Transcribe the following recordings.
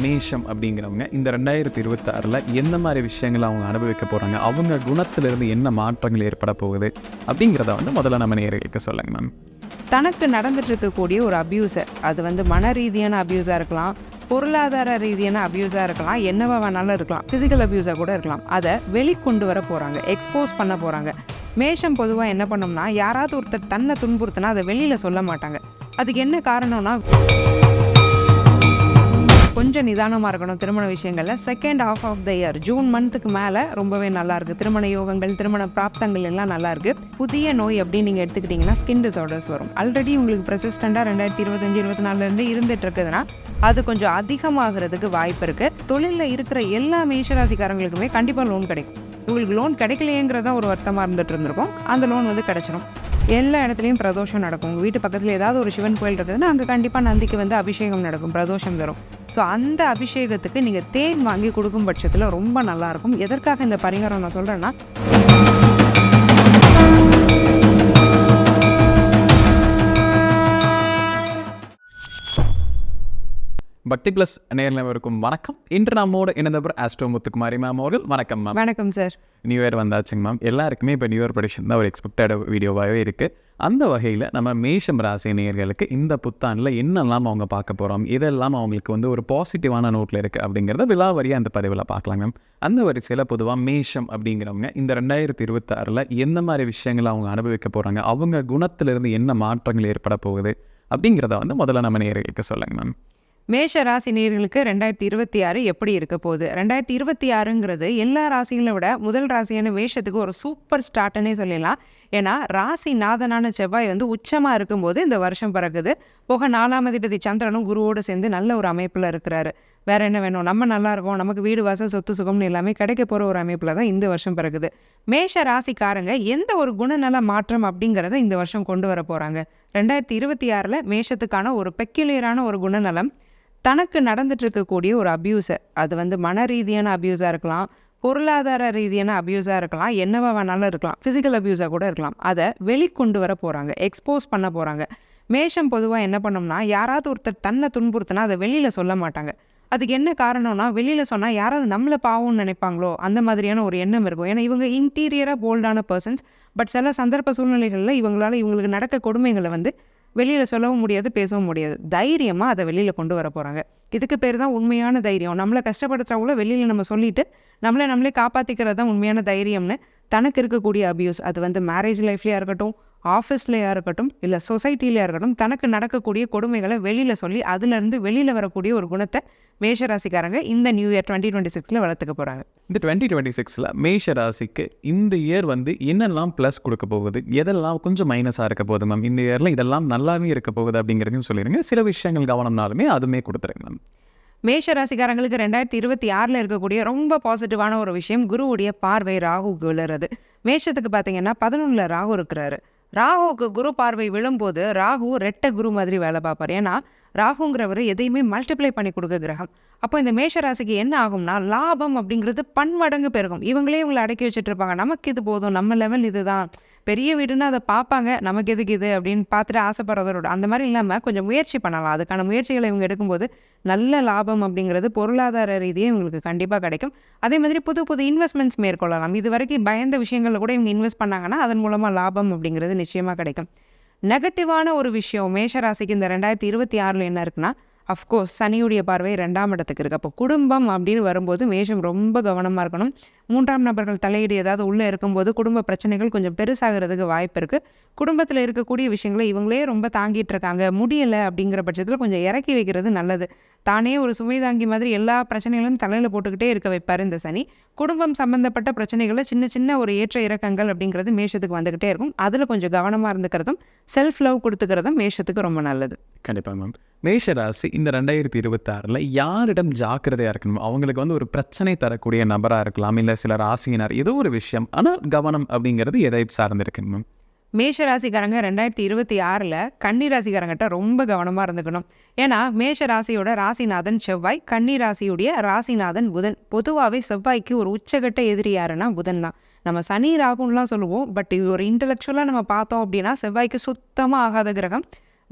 மேஷம் அப்படிங்கிறவங்க இந்த 2026ல் எந்த மாதிரி விஷயங்களை அவங்க அனுபவிக்க போகிறாங்க, அவங்க குணத்திலிருந்து என்ன மாற்றங்கள் ஏற்பட போகுது அப்படிங்கிறத முதல்ல நம்ம நேயர்களுக்கு சொல்லுங்க மேம். தனக்கு நடந்துட்டு இருக்கக்கூடிய ஒரு அபியூஸை, அது மன ரீதியான அபியூஸாக இருக்கலாம், பொருளாதார ரீதியான அபியூஸாக இருக்கலாம், என்னவா வேணாலும் இருக்கலாம், ஃபிசிக்கல் அபியூஸாக கூட இருக்கலாம். அதை வெளிக்கொண்டு வர போகிறாங்க, எக்ஸ்போஸ் பண்ண போகிறாங்க. மேஷம் பொதுவாக என்ன பண்ணோம்னா, யாராவது ஒருத்தர் தன்னை துன்புறுத்தினா அதை வெளியில் சொல்ல மாட்டாங்க. அதுக்கு என்ன காரணம்னா, கொஞ்சம் நிதானமாக இருக்கணும் திருமண விஷயங்களில். Second half of the year, June மந்த்துக்கு மேலே ரொம்பவே நல்லாயிருக்கு. திருமண யோகங்கள், திருமண பிராப்தங்கள் எல்லாம் நல்லாயிருக்கு. புதிய நோய் அப்படின்னு நீங்கள் எடுத்துக்கிட்டிங்கன்னா ஸ்கின் டிசார்டர்ஸ் வரும். ஆல்ரெடி உங்களுக்கு ப்ரெசிஸ்டண்டாக 2025-24 இருந்துட்டு இருக்குதுன்னா அது கொஞ்சம் அதிகமாகிறதுக்கு வாய்ப்பு இருக்குது. தொழிலில் இருக்கிற எல்லா மேஷராசிக்காரங்களுக்குமே கண்டிப்பாக லோன் கிடைக்கும். உங்களுக்கு லோன் கிடைக்கலையேங்கிறதா ஒரு வருத்தமாக இருந்துட்டு இருந்திருக்கும். அந்த லோன் கிடைச்சிடும். எல்லா இடத்துலையும் பிரதோஷம் நடக்கும். உங்கள் வீட்டு பக்கத்தில் ஏதாவது ஒரு சிவன் கோயில் இருக்குதுன்னா அங்கே கண்டிப்பாக நந்திக்கு அபிஷேகம் நடக்கும், பிரதோஷம் தரும். ஸோ அந்த அபிஷேகத்துக்கு நீங்கள் தேன் வாங்கி கொடுக்கும் பட்சத்தில் ரொம்ப நல்லாயிருக்கும். எதற்காக இந்த பரிகாரம் நான் சொல்கிறேன்னா, பக்தி பிளஸ் நேயர்களுக்கும் வணக்கம். இன்று நம்மோடு இணைந்தவர் ஆஸ்ட்ரோ முத்துக்குமாரி மேம் அவர்கள். வணக்கம் மேம். வணக்கம் சார். நியூ இயர் வந்தாச்சுங்க மேம். எல்லாருக்குமே இப்போ நியூ இயர் ப்ரெடிக்ஷன் தான் ஒரு எக்ஸ்பெக்டட் வீடியோவாகவே இருக்குது. அந்த வகையில் நம்ம மேஷம் ராசி நேயர்களுக்கு இந்த புத்தாண்டில் என்னெல்லாம் அவங்க பார்க்க போகிறோம், இதெல்லாம் அவங்களுக்கு ஒரு பாசிட்டிவான நோட்டில் இருக்குது அப்படிங்கிறத விலாவரியாக அந்த பதிவில் பார்க்கலாம் மேம். அந்த வரிசையில் பொதுவாக மேஷம் அப்படிங்கிறவங்க இந்த 2026ல் எந்த மாதிரி விஷயங்களை அவங்க அனுபவிக்க போகிறாங்க, அவங்க குணத்திலிருந்து என்ன மாற்றங்கள் ஏற்பட போகுது அப்படிங்கிறத முதல்ல நம்ம நேயர்களுக்கு சொல்லுங்க மேம். மேஷ ராசி நேயர்களுக்கு 2026 எப்படி இருக்க போகுது? 2026ங்கிறது எல்லா ராசிகளை விட முதல் ராசியான மேஷத்துக்கு ஒரு சூப்பர் ஸ்டார்ட்னே சொல்லிடலாம். ஏன்னா ராசி நாதனான செவ்வாய் உச்சமாக இருக்கும்போது இந்த வருஷம் பிறகுது. போக 4ஆம் அதிபதி சந்திரனும் குருவோடு சேர்ந்து நல்ல ஒரு அமைப்பில் இருக்கிறாரு. வேற என்ன வேணும்? நம்ம நல்லா இருக்கோம், நமக்கு வீடு வாசல் சொத்து சுகம்னு எல்லாமே கிடைக்க போகிற ஒரு அமைப்பில் தான் இந்த வருஷம் பிறகுது. மேஷ ராசிக்காரங்க எந்த ஒரு குணநல மாற்றம் அப்படிங்கிறத இந்த வருஷம் கொண்டு வர போகிறாங்க. 2026ல் மேஷத்துக்கான ஒரு பெக்யூலியரான ஒரு குணநலம், தனக்கு நடந்துட்டு இருக்கக்கூடிய ஒரு அபியூஸை, அது மன ரீதியான அபியூஸாக இருக்கலாம், பொருளாதார ரீதியான அபியூஸாக இருக்கலாம், என்னவா வேணாலும் இருக்கலாம், ஃபிசிக்கல் அபியூஸாக கூட இருக்கலாம். அதை வெளிக்கொண்டு வர போகிறாங்க, எக்ஸ்போஸ் பண்ண போகிறாங்க. மேஷம் பொதுவாக என்ன பண்ணோம்னா, யாராவது ஒருத்தர் தன்னை துன்புறுத்தினா அதை வெளியில் சொல்ல மாட்டாங்க. அதுக்கு என்ன காரணம்னா, வெளியில் சொன்னால் யாராவது நம்மளை பாவம்னு நினைப்பாங்களோ அந்த மாதிரியான ஒரு எண்ணம் இருக்கும். ஏன்னா இவங்க இன்டீரியராக போல்டான பர்சன்ஸ். பட் சில சந்தர்ப்ப சூழ்நிலைகளில் இவங்களுக்கு நடக்க கொடுமைகளை வெளியில் சொல்லவும் முடியாது, பேசவும் முடியாது. தைரியமாக அதை வெளியில் கொண்டு வர போகிறாங்க. இதுக்கு பேர் தான் உண்மையான தைரியம். நம்மளை கஷ்டப்படுத்துறவங்கள வெளியில் நம்ம சொல்லிவிட்டு நம்மளே காப்பாற்றிக்கிறது தான் உண்மையான தைரியம்னு. தனக்கு இருக்கக்கூடிய அபியூஸ், அது மேரேஜ் லைஃப்லையாக இருக்கட்டும், ஆஃபீஸ்லையாக இருக்கட்டும், இல்லை சொசைட்டிலையாக இருக்கட்டும், தனக்கு நடக்கக்கூடிய கொடுமைகளை வெளியில் சொல்லி அதுலேருந்து வெளியில் வரக்கூடிய ஒரு குணத்தை மேஷராசிக்காரங்க இந்த நியூ இயர் 2026ல் வளர்த்துக்க போகிறாங்க. இந்த 2026ல் மேஷராசிக்கு இந்த இயர் என்னெல்லாம் ப்ளஸ் கொடுக்க போகுது, எதெல்லாம் கொஞ்சம் மைனஸாக இருக்க போகுது மேம்? இந்த இயரில் இதெல்லாம் நல்லாவே இருக்க போகுது அப்படிங்கிறதையும் சொல்லிடுங்க. சில விஷயங்கள் கவனம்னாலுமே அதுவுமே கொடுத்துருங்க மேம். மேஷராசிக்காரங்களுக்கு 2026ல் இருக்கக்கூடிய ரொம்ப பாசிட்டிவான ஒரு விஷயம், குருவுடைய பார்வை ராகுவுக்கு விழுறது. மேஷத்துக்கு பார்த்தீங்கன்னா 11ல் ராகு இருக்கிறாரு. ராகுவுக்கு குரு பார்வை விழும்போது ராகு ரெட்டை குரு மாதிரி வேலை பார்ப்பார். ஏன்னா ராகுங்கிறவர் எதையுமே மல்டிப்ளை பண்ணி கொடுக்க கிரகம். அப்போ இந்த மேஷராசிக்கு என்ன ஆகும்னா, லாபம் அப்படிங்கிறது பன்மடங்கு பெருகும். இவங்களே அடக்கி வச்சுட்டு இருப்பாங்க. நமக்கு இது போதும், நம்ம லெவல் இதுதான், பெரிய வீடுன்னா அதை பார்ப்பாங்க, நமக்கு எதுக்கு இது அப்படின்னு பார்த்துட்டு ஆசைப்படுறதோட அந்த மாதிரி இல்லாமல் கொஞ்சம் முயற்சி பண்ணலாம். அதுக்கான முயற்சிகளை இவங்க எடுக்கும்போது நல்ல லாபம் அப்படிங்கிறது பொருளாதார ரீதியாக இவங்களுக்கு கண்டிப்பாக கிடைக்கும். அதே மாதிரி புது புது இன்வெஸ்ட்மெண்ட்ஸ் மேற்கொள்ளலாம். இது வரைக்கும் பயந்த விஷயங்களில் கூட இவங்க இன்வெஸ்ட் பண்ணாங்கன்னா அதன் மூலமாக லாபம் அப்படிங்கிறது நிச்சயமாக கிடைக்கும். நெகட்டிவான ஒரு விஷயம் மேஷராசிக்கு இந்த 2026ல் என்ன இருக்குன்னா, அஃப்கோர்ஸ் சனியுடைய பார்வை 2ஆம் இடத்துக்கு இருக்குது. அப்போ குடும்பம் அப்படின்னு வரும்போது மேஷம் ரொம்ப கவனமாக இருக்கணும். 3ஆம் நபர்கள் தலையீடு ஏதாவது உள்ளே இருக்கும்போது குடும்ப பிரச்சனைகள் கொஞ்சம் பெருசாகிறதுக்கு வாய்ப்பு இருக்குது. குடும்பத்தில் இருக்கக்கூடிய விஷயங்களை இவங்களே ரொம்ப தாங்கிட்டு இருக்காங்க, முடியலை அப்படிங்கிற பட்சத்தில் கொஞ்சம் இறக்கி வைக்கிறது நல்லது. தானே ஒரு சுமை தாங்கி மாதிரி எல்லா பிரச்சனைகளும் தலையில் போட்டுக்கிட்டே இருக்க வைப்பார் இந்த சனி. குடும்பம் சம்மந்தப்பட்ட பிரச்சனைகளை சின்ன சின்ன ஒரு ஏற்ற இறக்கங்கள் அப்படிங்கிறது மேஷத்துக்கு வந்துக்கிட்டே இருக்கும். அதில் கொஞ்சம் கவனமாக இருந்துக்கிறதும் செல்ஃப் லவ் கொடுத்துக்கிறதும் மேஷத்துக்கு ரொம்ப நல்லது. கண்டிப்பாக மேம். மேஷராசி இந்த 2026ல் யாரிடம் ஜாக்கிரதையாக இருக்கணும்? அவங்களுக்கு ஒரு பிரச்சனை தரக்கூடிய நபராக இருக்கலாம், இல்லை சில ராசியினர், ஏதோ ஒரு விஷயம். ஆனால் கவனம் அப்படிங்கிறது எதை சார்ந்திருக்குங்க மேம்? மேஷராசிக்காரங்க 2026ல் கன்னிராசிக்காரங்கிட்ட ரொம்ப கவனமாக இருந்துக்கணும். ஏன்னா மேஷராசியோட ராசிநாதன் செவ்வாய், கன்னிராசியுடைய ராசிநாதன் புதன். பொதுவாகவே செவ்வாய்க்கு ஒரு உச்சகட்ட எதிரி யாருன்னா புதன் தான். நம்ம சனி ராகுன்லாம் சொல்லுவோம். பட் ஒரு இன்டலெக்சுவலாக நம்ம பார்த்தோம் அப்படின்னா செவ்வாய்க்கு சுத்தமாக ஆகாத கிரகம்.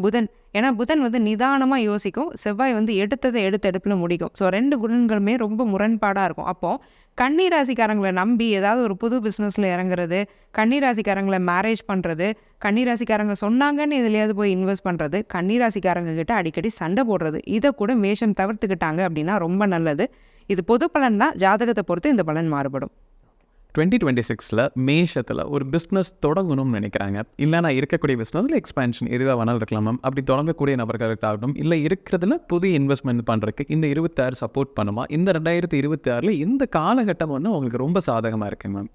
புதன். ஏன்னா புதன் வந்து நிதானமாக யோசிக்கும், செவ்வாய் வந்து எடுத்ததை எடுப்பில் முடிக்கும். ஸோ 2 குணங்களுமே ரொம்ப முரண்பாடாக இருக்கும். அப்போது கன்னி ராசிக்காரங்களை நம்பி ஏதாவது ஒரு புது பிஸ்னஸில் இறங்குறது, கன்னி ராசிக்காரங்களை மேரேஜ் பண்ணுறது, கன்னி ராசிக்காரங்க சொன்னாங்கன்னு எதுலையாவது போய் இன்வெஸ்ட் பண்ணுறது, கன்னி ராசிக்காரங்க கிட்ட அடிக்கடி சண்டை போடுறது, இதை கூட மேஷம் தவிர்த்துக்கிட்டாங்க அப்படின்னா ரொம்ப நல்லது. இது பொது பலன் தான், ஜாதகத்தை பொறுத்து இந்த பலன் மாறுபடும். 2026 மேஷத்தில் ஒரு பிஸ்னஸ் தொடங்கணும்னு நினைக்கிறாங்க. இல்லை நான் இருக்கக்கூடிய பிஸ்னஸில் எக்ஸ்பேன்ஷன் எதுவாக வேணாலும் இருக்கலாம் மேம். அப்படி தொடங்கக்கூடிய நபர்களுக்காகட்டும், இல்லை இருக்கிறதுல புதிய இன்வெஸ்ட்மெண்ட் பண்ணுறதுக்கு இந்த 26 சப்போர்ட் பண்ணுமா? இந்த 2026 இந்த காலகட்டம் வந்து உங்களுக்கு ரொம்ப சாதகமாக இருக்கு மேம்.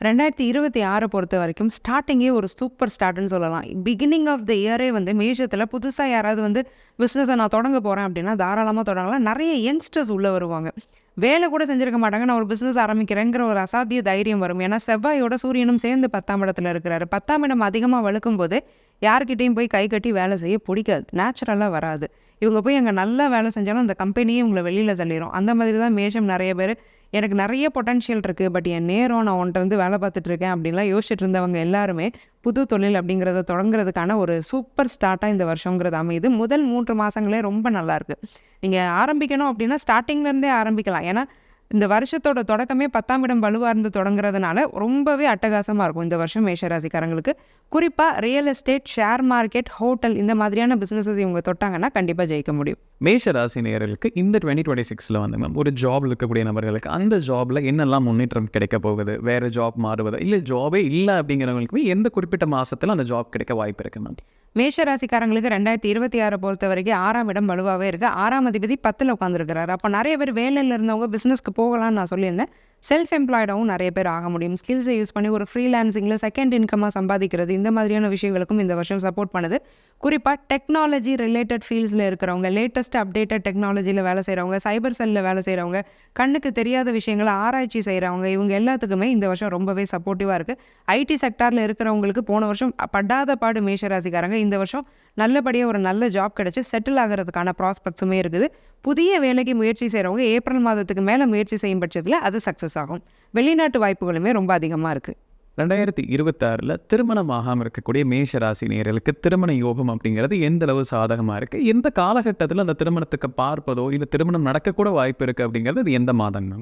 2026 பொறுத்த வரைக்கும் ஸ்டார்டிங்கே ஒரு சூப்பர் ஸ்டார்ட்னு சொல்லலாம். பிகினிங் ஆஃப் த இயரே வந்து மேஷத்தில் புதுசாக யாராவது வந்து பிஸ்னஸை நான் தொடங்க போகிறேன் அப்படின்னா தாராளமாக தொடங்கலாம். நிறைய யங்ஸ்டர்ஸ் உள்ளே வருவாங்க. வேலை கூட செஞ்சுருக்க மாட்டாங்க, நான் ஒரு பிஸ்னஸ் ஆரம்பிக்கிறேங்கிற ஒரு அசாத்திய தைரியம் வரும். ஏன்னா செவ்வாயோட சூரியனும் சேர்ந்து 10ஆம் இடத்துல இருக்கிறாரு. 10ஆம் இடம் அதிகமாக வலுக்கும் போது யார்கிட்டையும் போய் கை கட்டி வேலை செய்ய பிடிக்காது, நேச்சுரலாக வராது. இவங்க போய் அங்கே நல்லா வேலை செஞ்சாலும் அந்த கம்பெனியே இவங்களை வெளியில் தள்ளிடும். அந்த மாதிரி தான் மேஷம் நிறைய பேர் எனக்கு நிறைய பொட்டன்ஷியல் இருக்குது, பட் என் நேரம் நான் உன்ட்ட வந்து வேலை பார்த்துட்ருக்கேன் அப்படின்லாம் யோசிச்சுட்டு இருந்தவங்க எல்லாருமே புது தொழில் அப்படிங்கிறத தொடங்குறதுக்கான ஒரு சூப்பர் ஸ்டார்ட்டாக இந்த வருஷங்கிறது அமையுது. முதல் 3 மாதங்களே ரொம்ப நல்லாயிருக்கு. நீங்கள் ஆரம்பிக்கணும் அப்படின்னா ஸ்டார்டிங்லேருந்தே ஆரம்பிக்கலாம். ஏன்னா இந்த வருஷத்தோட தொடக்கமே 10ஆம் இடம் வலுவாக இருந்து தொடங்குறதுனால ரொம்பவே அட்டகாசமாக இருக்கும் இந்த வருஷம் மேஷராசிக்காரங்களுக்கு. குறிப்பாக real estate, share market, hotel இந்த மாதிரியான பிஸ்னஸஸ் இவங்க தொட்டாங்கன்னா கண்டிப்பாக ஜெயிக்க முடியும். மேஷராசி நேயர்களுக்கு இந்த 2026 வந்து மேம் ஒரு ஜாபில் இருக்கக்கூடிய நபர்களுக்கு அந்த ஜாபில் என்னெல்லாம் முன்னேற்றம் கிடைக்க போகுது? வேறு ஜாப் மாறுவது, இல்லை ஜாபே இல்லை அப்படிங்கிறவங்களுக்கு எந்த குறிப்பிட்ட மாதத்தில் அந்த ஜாப் கிடைக்க வாய்ப்பு இருக்குது மேம்? மேஷராசிக்காரங்களுக்கு 2026 பொறுத்த வரைக்கும் 6ஆம் இடம் வலுவாகவே இருக்குது. 6ஆம் அதிபதி 10ல் உட்காந்துருக்கிறாரு. அப்போ நிறைய பேர் வேலையில் இருந்தவங்க பிஸ்னஸ்க்கு போகலான்னு நான் சொல்லியிருந்தேன். செல்ஃப் எம்ப்ளாய்டாகவும் நிறைய பேர் ஆக முடியும். ஸ்கில்ஸை யூஸ் பண்ணி ஒரு ஃப்ரீலான்சிங்கில் செகண்ட் இன்கமாக சம்பாதிக்கிறது, இந்த மாதிரியான விஷயங்களுக்கும் இந்த வருஷம் சப்போர்ட் பண்ணுது. குறிப்பாக டெக்னாலஜி ரிலேட்டட் ஃபீல்ட்ஸில் இருக்கிறவங்க, லேட்டஸ்ட் அப்டேட்டட் டெக்னாலஜியில் வேலை செய்கிறவங்க, சைபர் செல்லில் வேலை செய்கிறவங்க, கண்ணுக்கு தெரியாத விஷயங்களை ஆராய்ச்சி செய்கிறவங்க, இவங்க எல்லாத்துக்குமே இந்த வருஷம் ரொம்பவே சப்போர்ட்டிவாக இருக்குது. ஐடி செக்டாரில் இருக்கிறவங்களுக்கு போன வருஷம் படாத பாடு மேஷராசிக்காரங்க இந்த வருஷம் நல்லபடியாக ஒரு நல்ல ஜாப் கிடச்சி செட்டில் ஆகிறதுக்கான ப்ராஸ்பெக்ட்ஸுமே இருக்குது. புதிய வேலைக்கு முயற்சி செய்கிறவங்க ஏப்ரல் மாதத்துக்கு மேலே முயற்சி செய்யும் பட்சத்தில் அது சக்ஸஸ் ஆகும். வெளிநாட்டு வாய்ப்புகளுமே ரொம்ப அதிகமாக இருக்குது. 2026 திருமணம் ஆகாமல் இருக்கக்கூடிய மேஷராசி நேயர்களுக்கு திருமண யோகம் அப்படிங்கிறது எந்த அளவு சாதகமாக இருக்குது? எந்த காலகட்டத்தில் அந்த திருமணத்துக்கு பார்ப்பதோ இல்லை திருமணம் நடக்கக்கூட வாய்ப்பு இருக்குது அப்படிங்கிறது அது எந்த மாதங்க?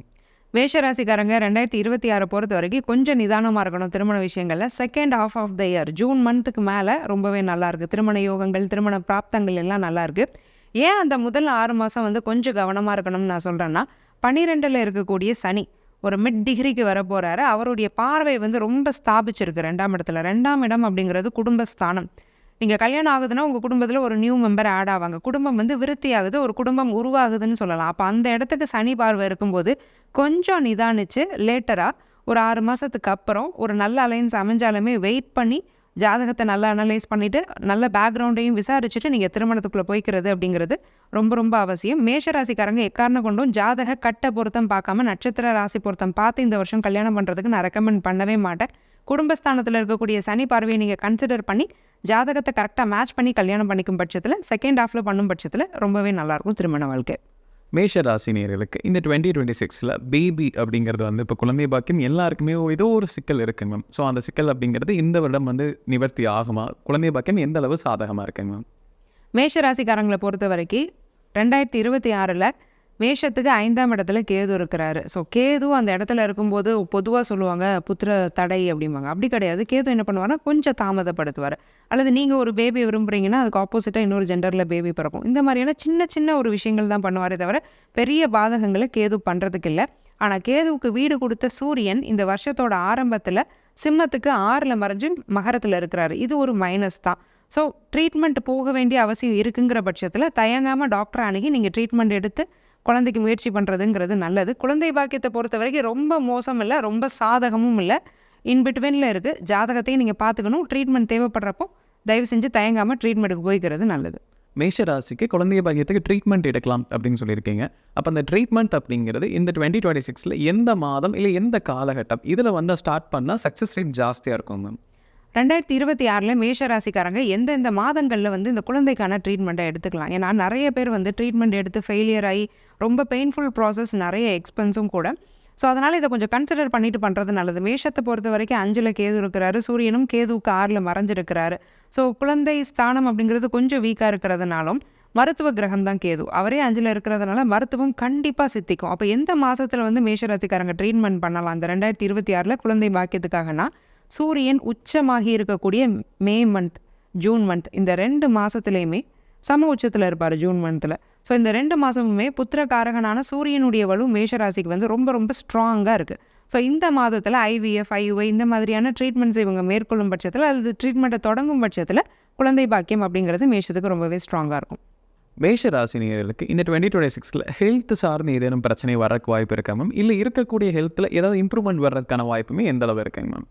மேஷராசிக்காரங்க 2026 பொறுத்த வரைக்கும் கொஞ்சம் நிதானமாக இருக்கணும் திருமண விஷயங்களில். Second half of the year June மந்த்துக்கு மேலே ரொம்பவே நல்லாயிருக்கு. திருமண யோகங்கள், திருமண பிராப்தங்கள் எல்லாம் நல்லாயிருக்கு. ஏன் அந்த முதல் 6 மாதம் வந்து கொஞ்சம் கவனமாக இருக்கணும்னு நான் சொல்கிறேன்னா, 12ல் இருக்கக்கூடிய சனி ஒரு மிட் டிகிரிக்கு வர போகிறாரு. அவருடைய பார்வை வந்து ரொம்ப ஸ்தாபிச்சிருக்கு 2ஆம் இடத்துல. 2ஆம் இடம் அப்படிங்கிறது குடும்பஸ்தானம். நீங்கள் கல்யாணம் ஆகுதுன்னா உங்கள் குடும்பத்தில் ஒரு நியூ மெம்பர் ஆட் ஆவாங்க. குடும்பம் வந்து விருத்தி ஆகுது, ஒரு குடும்பம் உருவாகுதுன்னு சொல்லலாம். அப்போ அந்த இடத்துக்கு சனி பார்வை இருக்கும்போது கொஞ்சம் நிதானித்து லேட்டராக ஒரு 6 மாதத்துக்கு அப்புறம் ஒரு நல்ல அலைன்ஸ் அமைஞ்சாலுமே வெயிட் பண்ணி ஜாதகத்தை நல்லா அனலைஸ் பண்ணிவிட்டு நல்ல பேக்ரவுண்டையும் விசாரிச்சுட்டு நீங்கள் திருமணத்துக்குள்ளே போய்க்கிறது அப்படிங்கிறது ரொம்ப ரொம்ப அவசியம். மேஷராசிக்காரங்க எக்காரணம் கொண்டும் ஜாதக கட்ட பொருத்தம் பார்க்காம நட்சத்திர ராசி பொருத்தம் பார்த்து இந்த வருஷம் கல்யாணம் பண்ணுறதுக்கு நான் ரெக்கமெண்ட் பண்ணவே மாட்டேன். குடும்பஸ்தானத்தில் இருக்கக்கூடிய சனி பார்வையை நீங்கள் கன்சிடர் பண்ணி ஜாதகத்தை கரெக்டாக மேட்ச் பண்ணி கல்யாணம் பண்ணிக்கும் பட்சத்தில் செகண்ட் ஹாஃபில் பண்ணும் பட்சத்தில் ரொம்பவே நல்லாயிருக்கும் திருமண வாழ்க்கை. மேஷராசி நேயர்களுக்கு இந்த 2026 பேபி அப்படிங்கிறது வந்து இப்போ குழந்தை பாக்கியம் எல்லாருக்குமே ஏதோ ஒரு சிக்கல் இருக்குங்க மேம். ஸோ அந்த சிக்கல் அப்படிங்கிறது இந்த வருடம் வந்து நிவர்த்தி ஆகுமா? குழந்தை பாக்கியம் எந்த அளவு சாதகமாக இருக்குங்க மேம்? மேஷராசிக்காரங்களை பொறுத்த வரைக்கும் 2026 மேஷத்துக்கு 5ஆம் இடத்துல கேது இருக்கிறாரு. ஸோ கேது அந்த இடத்துல இருக்கும்போது பொதுவாக சொல்லுவாங்க புத்திர தடை அப்படிம்பாங்க. அப்படி கிடையாது. கேது என்ன பண்ணுவார்னா கொஞ்சம் தாமதப்படுத்துவார். அல்லது நீங்கள் ஒரு பேபி விரும்புகிறீங்கன்னா அதுக்கு ஆப்போசிட்டாக இன்னொரு ஜெண்டரில் பேபி பிறக்கும். இந்த மாதிரியான சின்ன சின்ன ஒரு விஷயங்கள் தான் பண்ணுவாரே தவிர பெரிய பாதகங்களை கேது பண்ணுறதுக்கு இல்லை. ஆனால் கேதுவுக்கு வீடு கொடுத்த சூரியன் இந்த வருஷத்தோட ஆரம்பத்தில் சிம்மத்துக்கு 6ல் மறைஞ்சு மகரத்தில் இருக்கிறாரு. இது ஒரு மைனஸ் தான். ஸோ ட்ரீட்மெண்ட் போக வேண்டிய அவசியம் இருக்குங்கிற பட்சத்தில் தயங்காமல் டாக்டரை அணுகி நீங்கள் ட்ரீட்மெண்ட் எடுத்து குழந்தைக்கு முயற்சி பண்ணுறதுங்கிறது நல்லது. குழந்தை பாக்கியத்தை பொறுத்த வரைக்கும் ரொம்ப மோசம் இல்லை, ரொம்ப சாதகமும் இல்லை, இன்பிட்வீனில் இருக்குது. ஜாதகத்தையும் நீங்கள் பார்த்துக்கணும். ட்ரீட்மெண்ட் தேவைப்படுறப்போ தயவு செஞ்சு தயங்காமல் ட்ரீட்மெண்ட்டுக்கு போய்க்கிறது நல்லது. மேஷராசிக்கு குழந்தை பாக்கியத்துக்கு ட்ரீட்மெண்ட் எடுக்கலாம் அப்படின்னு சொல்லியிருக்கீங்க. அப்போ அந்த ட்ரீட்மெண்ட் அப்படிங்கிறது இந்த 2026 எந்த மாதம் இல்லை எந்த காலகட்டம் இதில் வந்து ஸ்டார்ட் பண்ணால் சக்ஸஸ் ரேட் ஜாஸ்தியாக இருக்கும் மேம்? 2026 மேஷராசிக்காரங்க எந்தெந்த மாதங்களில் வந்து இந்த குழந்தைக்கான ட்ரீட்மெண்ட்டை எடுத்துக்கலாம். ஏன்னா நிறைய பேர் வந்து ட்ரீட்மெண்ட் எடுத்து ஃபெயிலியர் ஆகி ரொம்ப பெயின்ஃபுல் ப்ராசஸ், நிறைய எக்ஸ்பென்ஸும் கூட. ஸோ அதனால் இதை கொஞ்சம் கன்சிடர் பண்ணிட்டு பண்ணுறது நல்லது. மேஷத்தை பொறுத்த வரைக்கும் 5ல் கேது இருக்கிறாரு, சூரியனும் கேதுவுக்கு 6ல் மறைஞ்சிருக்கிறாரு. ஸோ குழந்தை ஸ்தானம் அப்படிங்கிறது கொஞ்சம் வீக்காக இருக்கிறதுனாலும் மருத்துவ கிரகம் தான் கேது, அவரே 5ல் இருக்கிறதுனால மருத்துவம் கண்டிப்பாக சித்திக்கும். அப்போ எந்த மாதத்தில் வந்து மேஷராசிக்காரங்க ட்ரீட்மெண்ட் பண்ணலாம் அந்த 2026 குழந்தை பாக்கியத்துக்காகனா, சூரியன் உச்சமாகி இருக்கக்கூடிய மே மந்த், ஜூன் மந்த், இந்த 2 மாதத்துலேயுமே சம உச்சத்தில் இருப்பார் ஜூன் மந்தில். ஸோ இந்த 2 மாதமுமே புத்திரகாரகனான சூரியனுடைய வலு மேஷராசிக்கு வந்து ரொம்ப ரொம்ப ஸ்ட்ராங்காக இருக்குது. ஸோ இந்த மாதத்தில் IVF, IUI இந்த மாதிரியான ட்ரீட்மெண்ட்ஸ் இவங்க மேற்கொள்ளும் பட்சத்தில், அல்லது ட்ரீட்மெண்ட்டை தொடங்கும் பட்சத்தில் குழந்தை பாக்கியம் அப்படிங்கிறது மேஷத்துக்கு ரொம்பவே ஸ்ட்ராங்காக இருக்கும். மேஷ ராசினியர்களுக்கு இந்த 2026 ஹெல்த் சார்ந்து ஏதேனும் பிரச்சனை வரக்கு வாய்ப்பு இருக்கா மேம்? இல்லை இருக்கக்கூடிய ஹெல்த்தில் ஏதாவது இம்ப்ரூவ்மெண்ட் வர்றதுக்கான வாய்ப்புமே எந்த அளவு இருக்குங்க மேம்?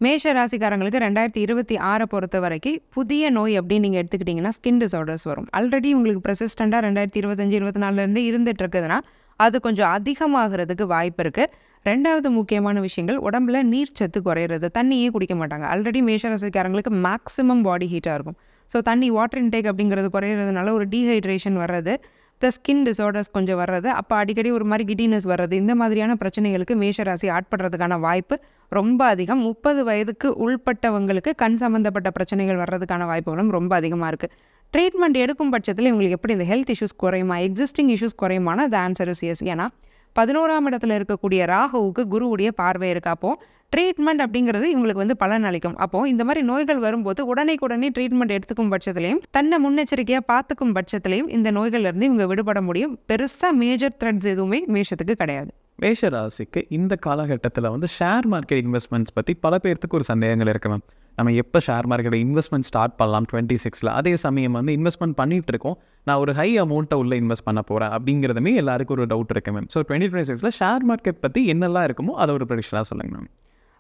மேஷ ராசிக்காரங்களுக்கு 2026 பொறுத்த வரைக்கும் புதிய நோய் அப்படின்னு நீங்கள் எடுத்துக்கிட்டிங்கன்னா ஸ்கின் டிசார்டர்ஸ் வரும். ஆல்ரெடி உங்களுக்கு ப்ரெசிஸ்டண்ட்டாக 2025, 24 இருந்துட்டு இருக்குதுன்னா அது கொஞ்சம் அதிகமாகிறதுக்கு வாய்ப்பு இருக்குது. 2வது முக்கியமான விஷயங்கள், உடம்புல நீர்ச்சத்து குறையிறது, தண்ணியே குடிக்க மாட்டாங்க. ஆல்ரெடி மேஷராசிக்காரங்களுக்கு மேக்ஸிமம் பாடி ஹீட்டாக இருக்கும். ஸோ தண்ணி வாட்டர் இன்டேக் அப்படிங்கிறது குறையிறதுனால ஒரு டீஹைட்ரேஷன் வர்றது, ப்ளஸ் ஸ்கின் டிசார்டர்ஸ் கொஞ்சம் வர்றது, அப்போ அடிக்கடி ஒரு மாதிரி கிடினஸ் வர்றது, இந்த மாதிரியான பிரச்சனைகளுக்கு மேஷராசி ஆட்படுறதுக்கான வாய்ப்பு ரொம்ப அதிகம். 30 வயதுக்கு உள்பட்டவங்களுக்கு கண் சம்மந்தப்பட்ட பிரச்சனைகள் வர்றதுக்கான வாய்ப்புகளும் ரொம்ப அதிகமாக இருக்குது. ட்ரீட்மெண்ட் எடுக்கும் பட்சத்தில் இவங்களுக்கு எப்படி இந்த ஹெல்த் இஷ்யூஸ் குறையுமா, எக்ஸிஸ்டிங் இஷ்யூஸ் குறையுமானா த ஆன்சர் இஸ் எஸ். ஏன்னா 11ஆம் இடத்துல இருக்கக்கூடிய ராகுவுக்கு குருவுடைய பார்வை இருக்கா. அப்போது ட்ரீட்மெண்ட் அப்படிங்கிறது இவங்களுக்கு வந்து பலன் அளிக்கும். அப்போது இந்த மாதிரி நோய்கள் வரும்போது உடனே ட்ரீட்மெண்ட் எடுத்துக்கும் பட்சத்துலையும், தன்னை முன்னெச்சரிக்கையாக பார்த்துக்கும் பட்சத்துலையும் இந்த நோய்கள்லேருந்து இவங்க விடுபட முடியும். பெருசாக மேஜர் த்ரெட்ஸ் எதுவுமே மேஷத்துக்கு கிடையாது. மேஷ ராசிக்கு இந்த காலகட்டத்தில் வந்து ஷேர் மார்க்கெட் இன்வெஸ்ட்மெண்ட்ஸ் பற்றி பல பேர்த்துக்கு ஒரு சந்தேகங்கள் இருக்கு மேம். நம்ம எப்போ ஷேர் மார்க்கெட்டை இன்வெஸ்ட்மெண்ட் ஸ்டார்ட் பண்ணலாம் 26, அதே சமயம் வந்து இன்வெஸ்ட்மெண்ட் பண்ணிகிட்டு இருக்கோம், நான் ஒரு ஹை அமௌண்ட்டை உள்ளே இன்வெஸ்ட் பண்ண போகிறேன் அப்படிங்கிறதுமே எல்லாருக்கும் ஒரு டவுட் இருக்கு மேம். ஸோ 2026 ஷேர் மார்க்கெட் பற்றி என்னெல்லாம் இருக்குமோ அதை ஒரு ப்ரெடிக்ஷனாக சொல்லுங்க மேம்.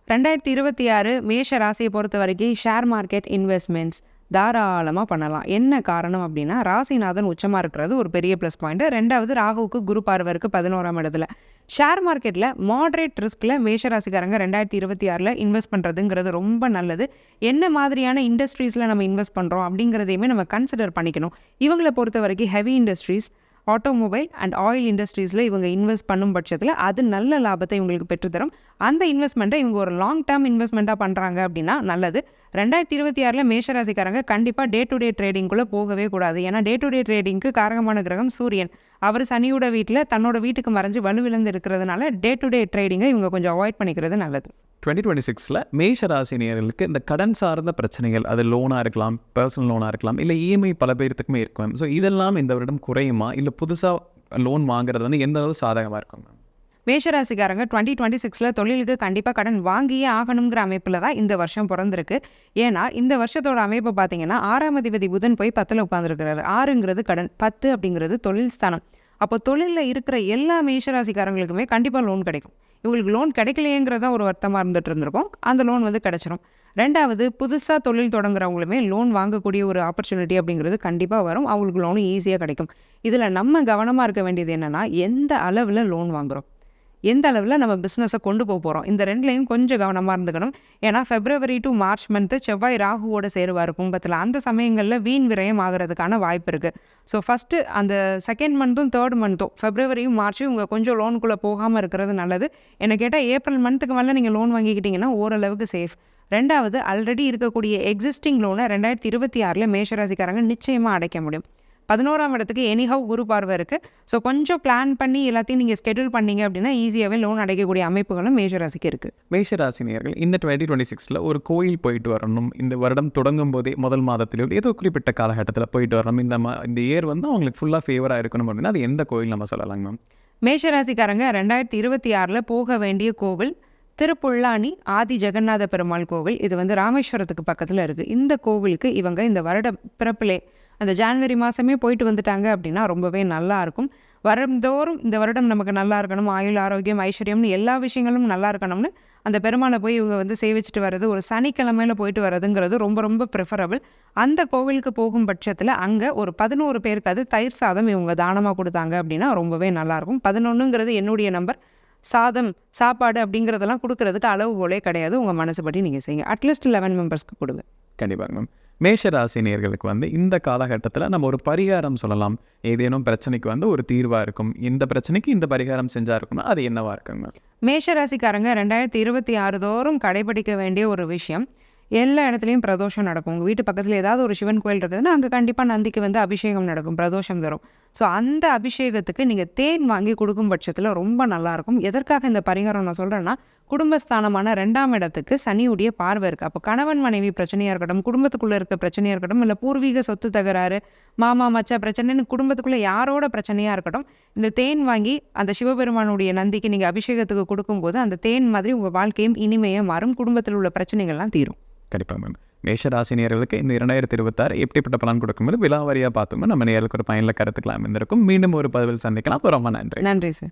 2026 மேஷ ராசியை பொறுத்த வரைக்கும் ஷேர் மார்க்கெட் இன்வெஸ்ட்மெண்ட்ஸ் தாராளமாக பண்ணலாம். என்ன காரணம் அப்படின்னா, ராசிநாதன் உச்சமாக இருக்கிறது ஒரு பெரிய ப்ளஸ் பாயிண்ட்டு. 2வது ராகுவுக்கு குரு பார்வை இருக்குது 11ஆம் இடத்துல. ஷேர் மார்க்கெட்டில் மாட்ரேட் ரிஸ்கில் மேஷராசிக்காரங்க 2026 இன்வெஸ்ட் பண்ணுறதுங்கிறது ரொம்ப நல்லது. என்ன மாதிரியான இண்டஸ்ட்ரீஸில் நம்ம இன்வெஸ்ட் பண்ணுறோம் அப்படிங்கிறதையுமே நம்ம கன்சிடர் பண்ணிக்கணும். இவங்களை பொறுத்த வரைக்கும் heavy industries, automobile and oil இண்டஸ்ட்ரீஸில் இவங்க இன்வெஸ்ட் பண்ணும் பட்சத்தில் அது நல்ல லாபத்தை இவங்களுக்கு பெற்றுத்தரும். அந்த இன்வெஸ்ட்மெண்ட்டை இவங்க ஒரு லாங் டேர்ம் இன்வெஸ்ட்மெண்ட்டாக பண்ணுறாங்க அப்படின்னா நல்லது. 2026 மேஷராசிக்காரங்க கண்டிப்பாக டே டு டே ட்ரேடிங்குள்ளே போகவே கூடாது. ஏன்னா டே டு டே ட்ரேடிங்க்கு காரகமான கிரகம் சூரியன், அவர் சனியோட வீட்டில் தன்னோட வீட்டுக்கு மறைஞ்சு வலுவிழந்து இருக்கிறதுனால டே டு டே ட்ரேடிங்கை இவங்க கொஞ்சம் அவாய்ட் பண்ணிக்கிறது நல்லது. 2026 மேஷ ராசினியர்களுக்கு இந்த கடன் சார்ந்த பிரச்சனைகள், அது லோனாக இருக்கலாம், பர்சனல் லோனாக இருக்கலாம், இல்லை EMI பல பேர்த்துக்குமே இருக்கும். ஸோ இதெல்லாம் இந்த வருடம் குறையுமா, இல்லை புதுசாக லோன் வாங்குறது வந்து எந்த அளவு சாதகமாக இருக்கும்? மேஷராசிக்காரங்க 2026 தொழிலுக்கு கண்டிப்பாக கடன் வாங்கியே ஆகணுங்கிற அமைப்பில் தான் இந்த வருஷம் பிறந்திருக்கு. ஏன்னா இந்த வருஷத்தோட அமைப்பை பார்த்தீங்கன்னா 6ஆம் அதிபதி புதன் போய் 10ல் உட்காந்துருக்கிறாரு. 6ங்கிறது கடன், 10 அப்படிங்கிறது தொழில் ஸ்தானம். அப்போ தொழிலில் இருக்கிற எல்லா மேஷராசிக்காரங்களுக்குமே கண்டிப்பாக லோன் கிடைக்கும். இவங்களுக்கு லோன் கிடைக்கலையேங்கிறதா ஒரு வருத்தமாக இருந்துட்டு இருந்திருக்கும். அந்த லோன் வந்து கிடச்சிரும். 2வது புதுசாக தொழில் தொடங்குறவங்களுமே லோன் வாங்கக்கூடிய ஒரு ஆப்பர்ச்சுனிட்டி அப்படிங்கிறது கண்டிப்பாக வரும். அவங்களுக்கு லோனும் ஈஸியாக கிடைக்கும். இதில் நம்ம கவனமாக இருக்க வேண்டியது என்னென்னா, எந்த அளவில் லோன் வாங்குகிறோம், எந்த அளவில் நம்ம பிஸ்னஸை கொண்டு போகிறோம், இந்த 2லையும் கொஞ்சம் கவனமாக இருந்துக்கணும். ஏன்னா February to March மந்த்து செவ்வாய் ராகுவோட சேருவார் கும்பத்தில். அந்த சமயங்களில் வீண் விரயம் ஆகிறதுக்கான வாய்ப்பு இருக்குது. ஸோ ஃபஸ்ட்டு அந்த 2nd மந்த்தும் 3rd மந்த்தும் Februaryயும் Marchம் இவங்க கொஞ்சம் லோனுக்குள்ளே போகாமல் இருக்கிறது நல்லது. என்ன கேட்டால் April மந்த்துக்கு மேலே நீங்கள் லோன் வாங்கிக்கிட்டிங்கன்னா ஓரளவுக்கு சேஃப். 2வது ஆல்ரெடி இருக்கக்கூடிய எக்ஸிஸ்டிங் லோனை 2026 மேஷராசிக்காரங்க நிச்சயமாக அடைக்க முடியும். 11ஆம் இடத்துக்கு எனிஹவ் குரு பார்வை இருக்குது. ஸோ கொஞ்சம் பிளான் பண்ணி எல்லாத்தையும் நீங்கள் ஸ்கெடியூல் பண்ணீங்க அப்படின்னா ஈஸியாகவே லோன் அடைக்கக்கூடிய அமைப்புகளும் மேஷராசிக்கு இருக்குது. மேஷராசினியர்கள் இந்த 2026 ஒரு கோயில் போயிட்டு வரணும், இந்த வருடம் தொடங்கும் போதே முதல் மாதத்திலோ ஏதோ குறிப்பிட்ட காலகட்டத்தில் போயிட்டு வரணும், இந்த இயர் வந்து அவங்களுக்கு ஃபுல்லாக ஃபேவராக இருக்கணும் அப்படின்னா அது எந்த கோயில் நம்ம சொல்லலாங்க மேம்? மேஷராசிக்காரங்க 2026 போக வேண்டிய கோவில் திருப்புல்லானி ஆதி ஜெகநாத பெருமாள் கோவில். இது வந்து ராமேஸ்வரத்துக்கு பக்கத்தில் இருக்குது. இந்த கோவிலுக்கு இவங்க இந்த வருட பிறப்பிலே அந்த ஜான்வரி மாதமே போயிட்டு வந்துட்டாங்க அப்படின்னா ரொம்பவே நல்லா இருக்கும். வருடந்தோறும் இந்த வருடம் நமக்கு நல்லா இருக்கணும், ஆயுள் ஆரோக்கியம் ஐஸ்வர்யம்னு எல்லா விஷயங்களும் நல்லா இருக்கணும்னு அந்த பெருமாளை போய் இவங்க வந்து சேவிச்சுட்டு வர்றது, ஒரு சனிக்கிழமையில் போயிட்டு வர்றதுங்கிறது ரொம்ப ரொம்ப ப்ரிஃபரபிள். அந்த கோவிலுக்கு போகும் பட்சத்தில் அங்கே ஒரு 11 பேருக்கு அது தயிர் சாதம் இவங்க தானமாக கொடுத்தாங்க அப்படின்னா ரொம்பவே நல்லாயிருக்கும். 11ங்கிறது என்னுடைய நம்பர். சாதம் சாப்பாடு அப்படிங்கிறதெல்லாம் கொடுக்கறதுக்கு அளவு போலே கிடையாது. உங்கள் மனசுப்படி நீங்கள் செய்யுங்க. அட்லீஸ்ட் 11 மெம்பர்ஸ்க்கு கொடுங்க. கண்டிப்பாங்க மேம். மேஷ ராசி நேயர்களுக்கு வந்து இந்த காலகட்டத்தில் நம்ம ஒரு பரிகாரம் சொல்லலாம். ஏதேனும் பிரச்சனைக்கு வந்து ஒரு தீர்வாக இருக்கும். இந்த பிரச்சனைக்கு இந்த பரிகாரம் செஞ்சால் இருக்கும்னா அது என்னவா இருக்குங்க? மேஷராசிக்காரங்க 2026 தோறும் கடைபிடிக்க வேண்டிய ஒரு விஷயம், எல்லா இடத்துலையும் பிரதோஷம் நடக்கும். உங்கள் வீட்டு பக்கத்தில் ஏதாவது ஒரு சிவன் கோயில் இருக்குதுன்னா அங்கே கண்டிப்பாக நந்திக்கு வந்து அபிஷேகம் நடக்கும், பிரதோஷம் தரும். ஸோ அந்த அபிஷேகத்துக்கு நீங்கள் தேன் வாங்கி கொடுக்கும் பட்சத்தில் ரொம்ப நல்லாயிருக்கும். எதற்காக இந்த பரிகாரம் நான் சொல்கிறேன்னா, குடும்பஸ்தானமான 2ஆம் இடத்துக்கு சனியுடைய பார்வை இருக்குது. அப்போ கணவன் மனைவி பிரச்சனையாக இருக்கட்டும், குடும்பத்துக்குள்ளே இருக்க பிரச்சனையாக இருக்கட்டும், இல்லை பூர்வீக சொத்து தகராறு, மாமா மச்சா பிரச்சனைன்னு குடும்பத்துக்குள்ளே யாரோட பிரச்சனையாக இருக்கட்டும், இந்த தேன் வாங்கி அந்த சிவபெருமானுடைய நந்திக்கு நீங்கள் அபிஷேகத்துக்கு கொடுக்கும்போது அந்த தேன் மாதிரி உங்கள் வாழ்க்கையும் இனிமையாக மாறும், குடும்பத்தில் உள்ள பிரச்சனைகள்லாம் தீரும். கண்டிப்பாக மேம். மேஷ ராசி நேயர்களுக்கு இந்த 2026 எப்படிப்பட்ட பலன் கொடுக்கும்போது விலாவாரியாக பார்த்தோம்னா நம்ம நேயர்களுக்கு ஒரு பயனுள்ள கருத்துக்கள் அமைந்திருக்கும். மீண்டும் ஒரு பதிவில் சந்திக்கலாம். ரொம்ப நன்றி. நன்றி சார்.